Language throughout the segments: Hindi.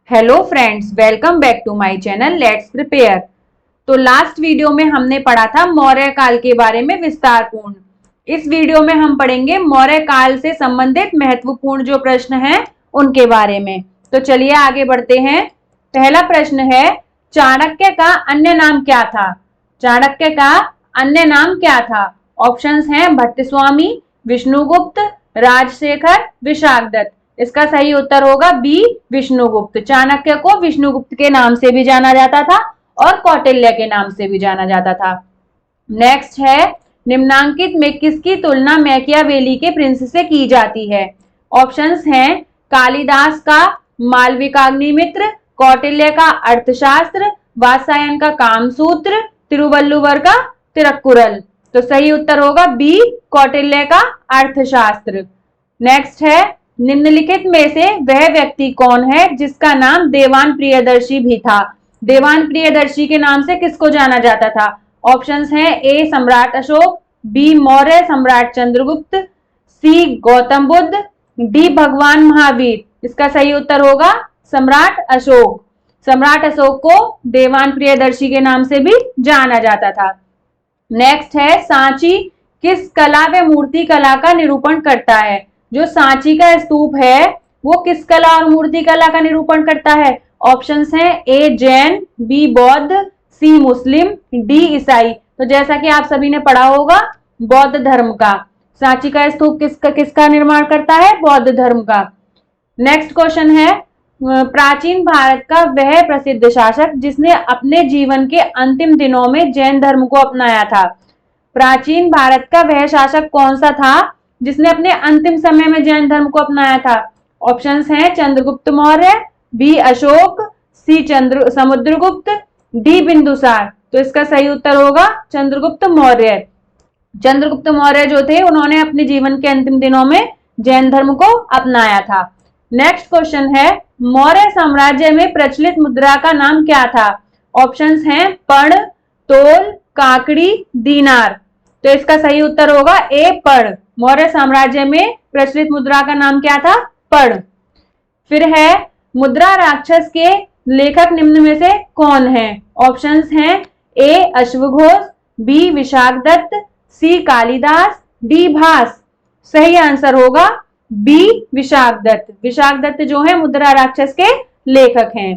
Hello friends, welcome back to my channel let's prepare. तो लास्ट वीडियो में हमने पढ़ा था मौर्य काल के बारे में विस्तारपूर्ण। इस वीडियो में हम पढ़ेंगे मौर्य काल से संबंधित महत्वपूर्ण जो प्रश्न हैं उनके बारे में। तो चलिए आगे बढ़ते हैं। पहला प्रश्न है, चाणक्य का अन्य नाम क्या था? चाणक्य का अन्य नाम क्या था? ऑप्शंस हैं भट्टस्वामी, विष्णुगुप्त, राजशेखर, विशाखदत्त। इसका सही उत्तर होगा बी, विष्णुगुप्त। चाणक्य को विष्णुगुप्त के नाम से भी जाना जाता था और कौटिल्य के नाम से भी जाना जाता था। नेक्स्ट है, निम्नांकित में किसकी तुलना मैकियावेली के प्रिंस से की जाती है? ऑप्शंस हैं कालिदास का मालविकाग्निमित्र, कौटिल्य का अर्थशास्त्र, वात्स्यायन का कामसूत्र, तिरुवल्लुवर का तिरुक्कुरल। तो सही उत्तर होगा बी, कौटिल्य का अर्थशास्त्र। नेक्स्ट है, निम्नलिखित में से वह व्यक्ति कौन है जिसका नाम देवान प्रियदर्शी भी था? देवान प्रियदर्शी के नाम से किसको जाना जाता था? ऑप्शंस हैं ए सम्राट अशोक, बी मौर्य सम्राट चंद्रगुप्त, सी गौतम बुद्ध, डी भगवान महावीर। इसका सही उत्तर होगा सम्राट अशोक। सम्राट अशोक को देवान प्रियदर्शी के नाम से भी जाना जाता था। नेक्स्ट है, सांची किस कला व मूर्ति कला का निरूपण करता है? जो सांची का स्तूप है वो किस कला और मूर्ति कला का निरूपण करता है? ऑप्शंस हैं ए जैन, बी बौद्ध, सी मुस्लिम, डी ईसाई। तो जैसा कि आप सभी ने पढ़ा होगा, बौद्ध धर्म का। सांची का स्तूप किसका निर्माण करता है? बौद्ध धर्म का। नेक्स्ट क्वेश्चन है, प्राचीन भारत का वह प्रसिद्ध शासक जिसने अपने जीवन के अंतिम दिनों में जैन धर्म को अपनाया था। प्राचीन भारत का वह शासक कौन सा था जिसने अपने अंतिम समय में जैन धर्म को अपनाया था? ऑप्शंस हैं चंद्रगुप्त मौर्य, बी अशोक, सी समुद्रगुप्त, डी बिंदुसार। तो इसका सही उत्तर होगा चंद्रगुप्त मौर्य। चंद्रगुप्त मौर्य जो थे उन्होंने अपने जीवन के अंतिम दिनों में जैन धर्म को अपनाया था। नेक्स्ट क्वेश्चन है, मौर्य साम्राज्य में प्रचलित मुद्रा का नाम क्या था? ऑप्शंस हैं पण, तोल, काकड़ी, दीनार। तो इसका सही उत्तर होगा ए पण। मौर्य साम्राज्य में प्रचलित मुद्रा का नाम क्या था? पण। फिर है, मुद्रा राक्षस के लेखक निम्न में से कौन है? ऑप्शंस हैं ए अश्वघोष, बी विशाखदत्त, सी कालिदास, डी भास। सही आंसर होगा बी विशाखदत्त। विशाखदत्त जो है मुद्रा राक्षस के लेखक हैं।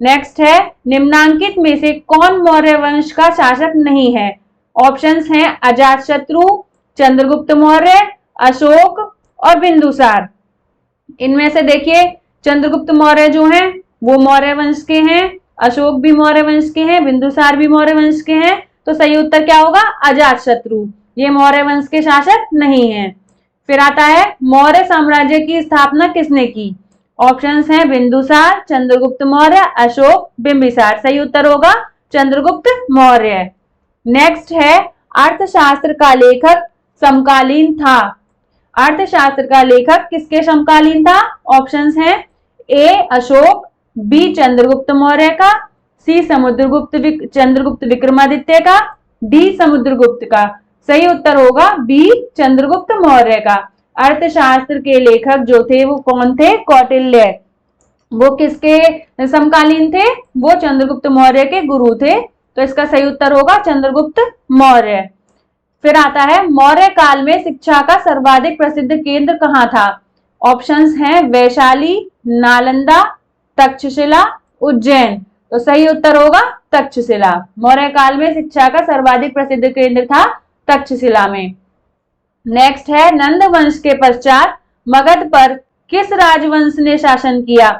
नेक्स्ट है, निम्नांकित में से कौन मौर्य वंश का शासक नहीं है? ऑप्शंस हैं अजातशत्रु, चंद्रगुप्त मौर्य, अशोक और बिंदुसार। इनमें से देखिए, चंद्रगुप्त मौर्य जो हैं वो मौर्य वंश के हैं, अशोक भी मौर्य वंश के हैं, बिंदुसार भी मौर्य वंश के हैं। तो सही उत्तर क्या होगा? अजातशत्रु। ये मौर्य वंश के शासक नहीं हैं। फिर आता है, मौर्य साम्राज्य की स्थापना किसने की? ऑप्शंस हैं बिंदुसार, चंद्रगुप्त मौर्य, अशोक, बिंबिसार। सही उत्तर होगा चंद्रगुप्त मौर्य। नेक्स्ट है, अर्थशास्त्र का लेखक समकालीन था। अर्थशास्त्र का लेखक किसके समकालीन था? ऑप्शंस हैं ए अशोक, बी चंद्रगुप्त मौर्य का, सी चंद्रगुप्त विक्रमादित्य का, डी समुद्रगुप्त का। सही उत्तर होगा बी चंद्रगुप्त मौर्य का। अर्थशास्त्र के लेखक जो थे वो कौन थे? कौटिल्य। वो किसके समकालीन थे? वो चंद्रगुप्त मौर्य के गुरु थे। तो इसका सही उत्तर होगा चंद्रगुप्त मौर्य। फिर आता है, मौर्य काल में शिक्षा का सर्वाधिक प्रसिद्ध केंद्र कहाँ था? ऑप्शंस हैं वैशाली, नालंदा, तक्षशिला, उज्जैन। तो सही उत्तर होगा तक्षशिला। मौर्य काल में शिक्षा का सर्वाधिक प्रसिद्ध केंद्र था तक्षशिला में। नेक्स्ट है, नंद वंश के पश्चात मगध पर किस राजवंश ने शासन किया?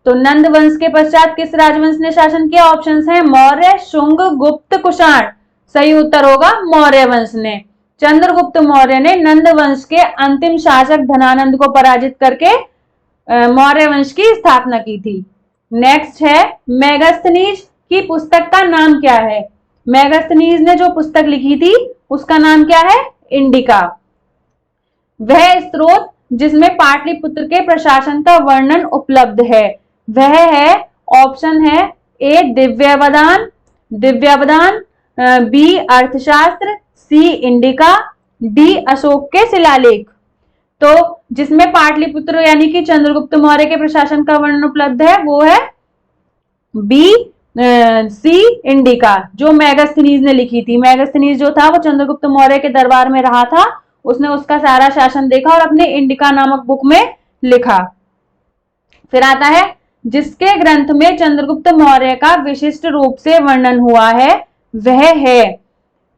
तो नंद वंश के पश्चात किस राजवंश ने शासन किया? ऑप्शंस हैं मौर्य, शुंग, गुप्त, कुषाण। सही उत्तर होगा मौर्य वंश ने। चंद्रगुप्त मौर्य ने नंद वंश के अंतिम शासक धनानंद को पराजित करके मौर्य वंश की स्थापना की थी। नेक्स्ट है, मेगास्थनीज की पुस्तक का नाम क्या है? मेगास्थनीज ने जो पुस्तक लिखी थी उसका नाम क्या है? इंडिका। वह स्रोत जिसमें पाटलिपुत्र के प्रशासन का वर्णन उपलब्ध है वह है, ऑप्शन है ए दिव्यावदान, बी अर्थशास्त्र, सी इंडिका, डी अशोक के शिलालेख। तो जिसमें पाटलिपुत्र यानी कि चंद्रगुप्त मौर्य के प्रशासन का वर्णन उपलब्ध है वो है बी सी इंडिका, जो मेगास्थनीज ने लिखी थी। मेगास्थनीज जो था वो चंद्रगुप्त मौर्य के दरबार में रहा था, उसने उसका सारा शासन देखा और अपने इंडिका नामक बुक में लिखा। फिर आता है जिसके ग्रंथ में चंद्रगुप्त मौर्य का विशिष्ट रूप से वर्णन हुआ है वह है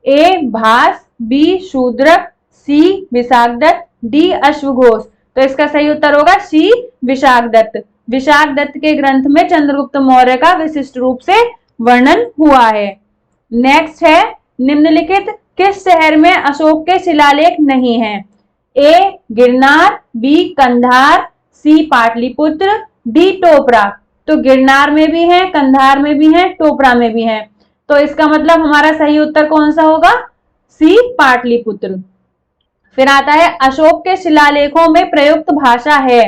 ए भास, बी शूद्रक, सी विशाखदत्त, डी अश्वघोष। तो इसका सही उत्तर होगा सी विशाखदत्त। विशाखदत्त के ग्रंथ में चंद्रगुप्त मौर्य का विशिष्ट रूप से वर्णन हुआ है। नेक्स्ट है निम्नलिखित किस शहर में अशोक के शिलालेख नहीं है? ए गिरनार, बी कंधार, सी पाटलिपुत्र, डी टोपरा। तो गिरनार में भी है, कंधार में भी है, टोपरा में भी है। तो इसका मतलब हमारा सही उत्तर कौन सा होगा? सी पाटलिपुत्र। फिर आता है अशोक के शिलालेखों में प्रयुक्त भाषा है।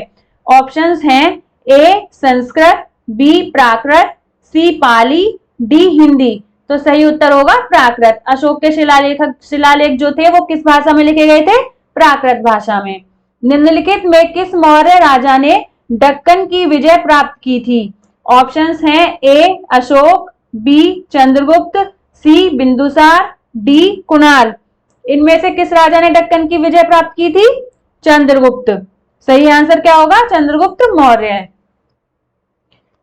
ऑप्शंस हैं ए संस्कृत, बी प्राकृत, सी पाली, डी हिंदी। तो सही उत्तर होगा प्राकृत। अशोक के शिलालेख जो थे वो किस भाषा में लिखे गए थे? प्राकृत भाषा में। निम्नलिखित में किस मौर्य राजा ने दक्कन की विजय प्राप्त की थी? ऑप्शंस हैं ए अशोक, बी चंद्रगुप्त, सी बिंदुसार, डी कुणाल। इनमें से किस राजा ने दक्कन की विजय प्राप्त की थी? चंद्रगुप्त। सही आंसर क्या होगा? चंद्रगुप्त मौर्य।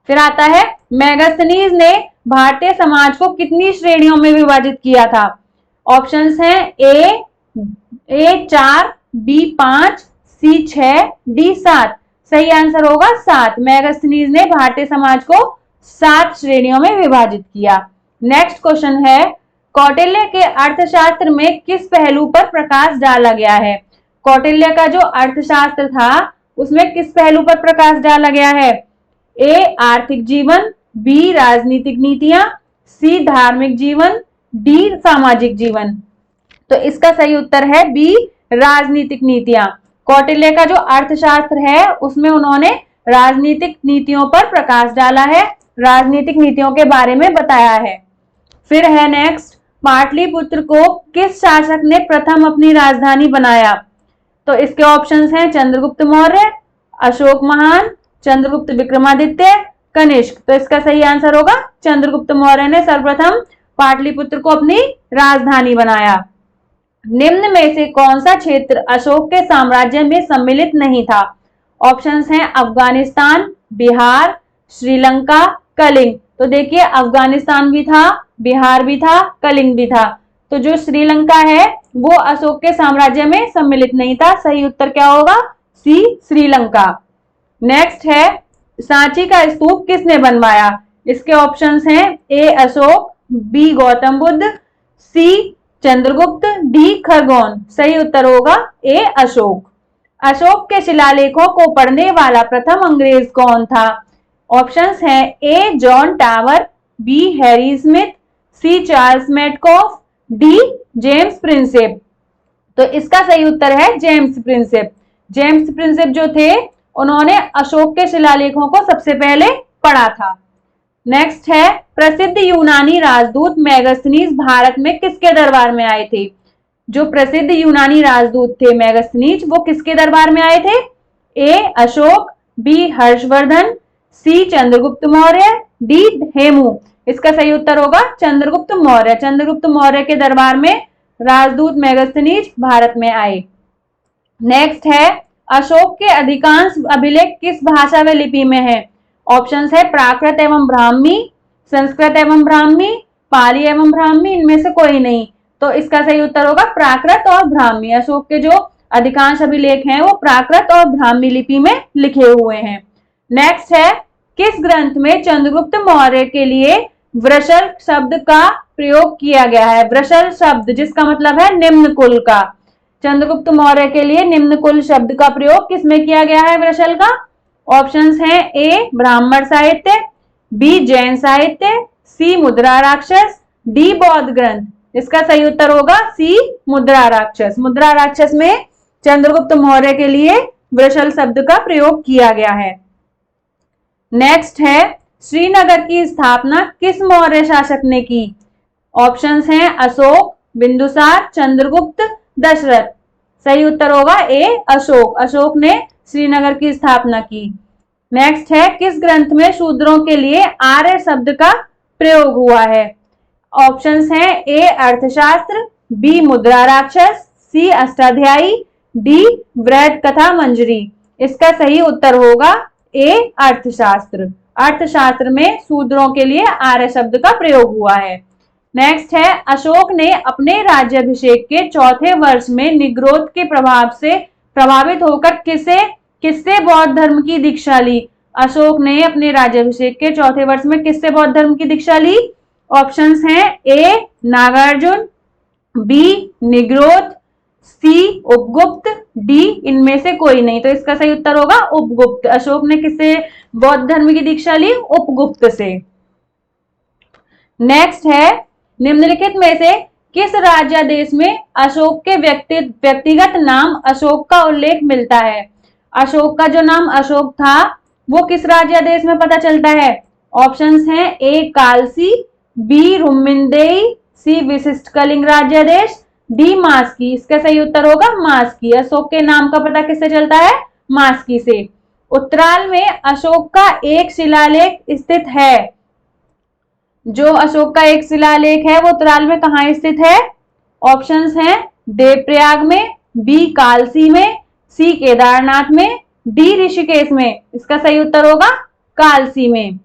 फिर आता है मेगास्थनीज ने भारतीय समाज को कितनी श्रेणियों में विभाजित किया था? ऑप्शंस हैं ए 4, बी 5, सी 6, डी 7। सही आंसर होगा 7। मेगास्थनीज ने भारतीय समाज को 7 श्रेणियों में विभाजित किया। नेक्स्ट क्वेश्चन है कौटिल्य के अर्थशास्त्र में किस पहलू पर प्रकाश डाला गया है? कौटिल्य का जो अर्थशास्त्र था उसमें किस पहलू पर प्रकाश डाला गया है? ए आर्थिक जीवन, बी राजनीतिक नीतियां, सी धार्मिक जीवन, डी सामाजिक जीवन। तो इसका सही उत्तर है बी राजनीतिक नीतियां। कौटिल्य का जो अर्थशास्त्र है उसमें उन्होंने राजनीतिक नीतियों पर प्रकाश डाला है, राजनीतिक नीतियों के बारे में बताया है। फिर है नेक्स्ट पाटलिपुत्र को किस शासक ने प्रथम अपनी राजधानी बनाया? तो इसके ऑप्शंस हैं चंद्रगुप्त मौर्य, अशोक महान, चंद्रगुप्त विक्रमादित्य, कनिष्क। तो इसका सही आंसर होगा चंद्रगुप्त मौर्य ने सर्वप्रथम पाटलिपुत्र को अपनी राजधानी बनाया। निम्न में से कौन सा क्षेत्र अशोक के साम्राज्य में सम्मिलित नहीं था? ऑप्शंस हैं अफगानिस्तान, बिहार, श्रीलंका, कलिंग। तो देखिए अफगानिस्तान भी था, बिहार भी था, कलिंग भी था। तो जो श्रीलंका है वो अशोक के साम्राज्य में सम्मिलित नहीं था। सही उत्तर क्या होगा? सी श्रीलंका। नेक्स्ट है सांची का स्तूप किसने बनवाया? इसके ऑप्शंस हैं ए अशोक, बी गौतम बुद्ध, सी चंद्रगुप्त, डी खरगोन। सही उत्तर होगा ए अशोक। अशोक के शिलालेखों को पढ़ने वाला प्रथम अंग्रेज कौन था? ऑप्शंस हैं A John Tower, B Harry Smith, C Charles Metcalfe, D James Prinsep. तो इसका सही उत्तर है जेम्स प्रिंसेप। जेम्स प्रिंसेप जो थे उन्होंने अशोक के शिलालेखों को सबसे पहले पढ़ा था। नेक्स्ट है प्रसिद्ध यूनानी राजदूत मेगास्थनीज भारत में किसके दरबार में आए थे? जो प्रसिद्ध यूनानी राजदूत थे मेगास्थनीज वो किसके दरबार में आए थे? ए अशोक, बी हर्षवर्धन, सी चंद्रगुप्त मौर्य, डी हेमू। इसका सही उत्तर होगा चंद्रगुप्त मौर्य। चंद्रगुप्त मौर्य के दरबार में राजदूत मेगास्थनीज भारत में आए। नेक्स्ट है अशोक के अधिकांश अभिलेख किस भाषा व लिपि में है? ऑप्शंस है प्राकृत एवं ब्राह्मी, संस्कृत एवं ब्राह्मी, पाली एवं ब्राह्मी, इनमें से कोई नहीं। तो इसका सही उत्तर होगा प्राकृत और ब्राह्मी। अशोक के जो अधिकांश अभिलेख हैं वो प्राकृत और ब्राह्मी लिपि में लिखे हुए हैं। नेक्स्ट है किस ग्रंथ में चंद्रगुप्त मौर्य के लिए वृषल शब्द का प्रयोग किया गया है? वृषल शब्द जिसका मतलब है निम्न कुल का। चंद्रगुप्त मौर्य के लिए निम्न कुल शब्द का प्रयोग किसमें किया गया है वृषल का? ऑप्शंस हैं ए ब्राह्मण साहित्य, बी जैन साहित्य, सी मुद्रा राक्षस, डी बौद्ध ग्रंथ। इसका सही उत्तर होगा सी मुद्रा राक्षस। मुद्रा राक्षस में चंद्रगुप्त मौर्य के लिए वृषल शब्द का प्रयोग किया गया है। नेक्स्ट है श्रीनगर की स्थापना किस मौर्य शासक ने की? ऑप्शंस हैं अशोक, बिंदुसार, चंद्रगुप्त, दशरथ। सही उत्तर होगा ए अशोक। अशोक ने श्रीनगर की स्थापना की। नेक्स्ट है, किस ग्रंथ में शूद्रों के लिए आर्य शब्द का प्रयोग हुआ है? ऑप्शंस हैं, ए अर्थशास्त्र, बी मुद्रा राक्षस, सी अष्टाध्यायी, डी वृहद कथा मंजरी। इसका सही उत्तर होगा ए अर्थशास्त्र। अर्थशास्त्र में शूद्रों के लिए आर्य शब्द का प्रयोग हुआ है। नेक्स्ट है, अशोक ने अपने राज्याभिषेक के चौथे वर्ष में निग्रोध के प्रभाव से प्रभावित होकर किससे बौद्ध धर्म की दीक्षा ली? अशोक ने अपने राज्याभिषेक के चौथे वर्ष में किससे बौद्ध धर्म की दीक्षा ली? ऑप्शंस हैं, ए नागार्जुन, बी निग्रोध, सी उपगुप्त, डी इनमें से कोई नहीं। तो इसका सही उत्तर होगा उपगुप्त। अशोक ने किससे बौद्ध धर्म की दीक्षा ली? उपगुप्त से। नेक्स्ट है, निम्नलिखित में से किस राज्यादेश में अशोक के व्यक्तिगत नाम अशोक का उल्लेख मिलता है? अशोक का जो नाम अशोक था वो किस राज्यादेश में पता चलता है? ऑप्शंस हैं, ए कालसी, बी रुम्मिन्देई, सी विशिष्ट कलिंग राज्यादेश, डी मास्की। इसका सही उत्तर होगा मास्की। अशोक के नाम का पता किससे चलता है? मास्की से। उत्तराल में अशोक का एक शिलालेख स्थित है। जो अशोक का एक शिलालेख है वो उत्तराल में कहाँ स्थित है? ऑप्शंस हैं, देवप्रयाग में, बी कालसी में, सी केदारनाथ में, डी ऋषिकेश में। इसका सही उत्तर होगा कालसी में।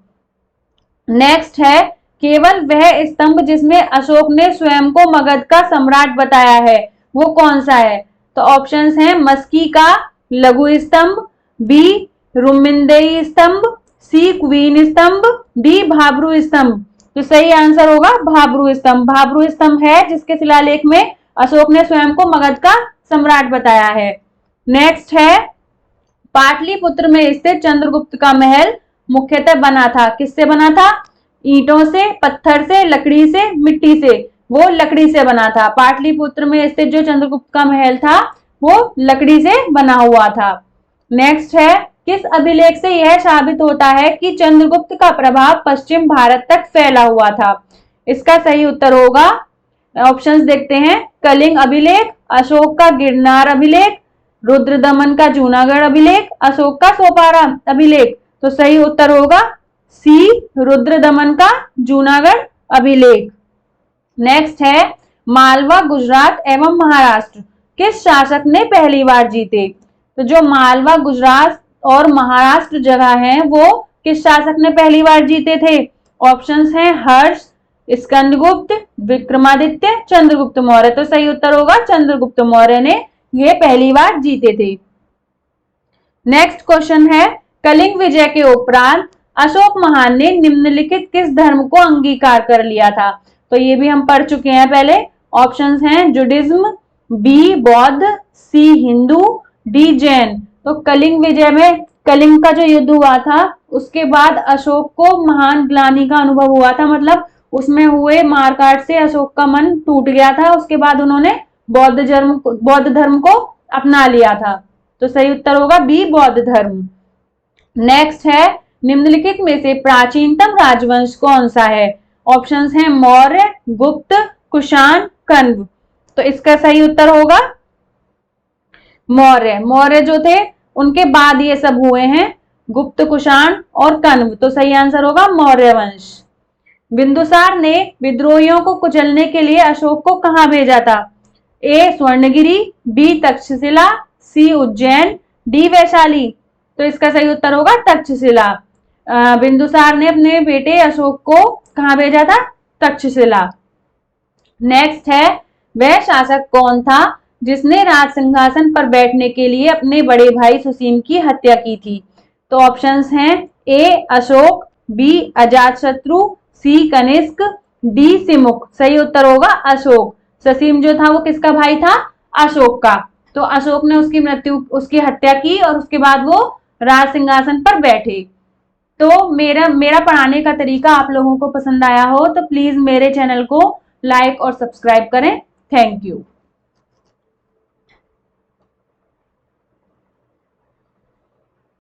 नेक्स्ट है, केवल वह स्तंभ जिसमें अशोक ने स्वयं को मगध का सम्राट बताया है वो कौन सा है? तो ऑप्शंस हैं, मस्की का लघु स्तंभ, बी रुम्मिन्देई स्तंभ, सी कुवीन स्तंभ, डी भाब्रू स्तंभ। तो सही आंसर होगा भाब्रू स्तंभ। भाब्रू स्तंभ है जिसके शिलालेख में अशोक ने स्वयं को मगध का सम्राट बताया है। नेक्स्ट है, पाटलिपुत्र में स्थित चंद्रगुप्त का महल मुख्यतः बना था, किससे बना था? ईंटों से, पत्थर से, लकड़ी से, मिट्टी से। वो लकड़ी से बना था। पाटलिपुत्र में स्थित जो चंद्रगुप्त का महल था वो लकड़ी से बना हुआ था। नेक्स्ट है, किस अभिलेख से यह साबित होता है कि चंद्रगुप्त का प्रभाव पश्चिम भारत तक फैला हुआ था? इसका सही उत्तर होगा, ऑप्शंस देखते हैं, कलिंग अभिलेख, अशोक का गिरनार अभिलेख, रुद्रदमन का जूनागढ़ अभिलेख, अशोक का सोपारा अभिलेख। तो सही उत्तर होगा सी रुद्रदमन का जूनागढ़ अभिलेख। नेक्स्ट है, मालवा, गुजरात एवं महाराष्ट्र किस शासक ने पहली बार जीते? तो जो मालवा, गुजरात और महाराष्ट्र जगह हैं वो किस शासक ने पहली बार जीते थे? ऑप्शंस हैं, हर्ष, स्कंदगुप्त, विक्रमादित्य, चंद्रगुप्त मौर्य। तो सही उत्तर होगा चंद्रगुप्त मौर्य ने ये पहली बार जीते थे। नेक्स्ट क्वेश्चन है, कलिंग विजय के उपरांत अशोक महान ने निम्नलिखित किस धर्म को अंगीकार कर लिया था? तो ये भी हम पढ़ चुके हैं पहले। ऑप्शंस हैं, जुडिज्म, बी बौद्ध, सी हिंदू, डी जैन। तो कलिंग विजय में कलिंग का जो युद्ध हुआ था उसके बाद अशोक को महान ग्लानि का अनुभव हुआ था, मतलब उसमें हुए मारकाट से अशोक का मन टूट गया था। उसके बाद उन्होंने बौद्ध धर्म को अपना लिया था। तो सही उत्तर होगा बी बौद्ध धर्म। नेक्स्ट है, निम्नलिखित में से प्राचीनतम राजवंश कौन सा है? ऑप्शंस हैं, मौर्य, गुप्त, कुषाण, कण्व। तो इसका सही उत्तर होगा मौर्य। मौर्य जो थे उनके बाद ये सब हुए हैं, गुप्त, कुषाण और कण्व। तो सही आंसर होगा मौर्य वंश। बिंदुसार ने विद्रोहियों को कुचलने के लिए अशोक को कहां भेजा था? ए स्वर्णगिरी, बी तक्षशिला, सी उज्जैन, डी वैशाली। तो इसका सही उत्तर होगा तक्षशिला। बिंदुसार ने अपने बेटे अशोक को कहां भेजा था? तक्षशिला। नेक्स्ट है, वह शासक कौन था जिसने राज सिंहासन पर बैठने के लिए अपने बड़े भाई सुसीम की हत्या की थी? तो ऑप्शंस हैं, ए अशोक, बी अजातशत्रु, सी कनिष्क, डी सिमुक। सही उत्तर होगा अशोक। सुसीम जो था वो किसका भाई था? अशोक का। तो अशोक ने उसकी हत्या की और उसके बाद वो राज सिंहासन पर बैठे। तो मेरा पढ़ाने का तरीका आप लोगों को पसंद आया हो तो प्लीज मेरे चैनल को लाइक और सब्सक्राइब करें। Thank you.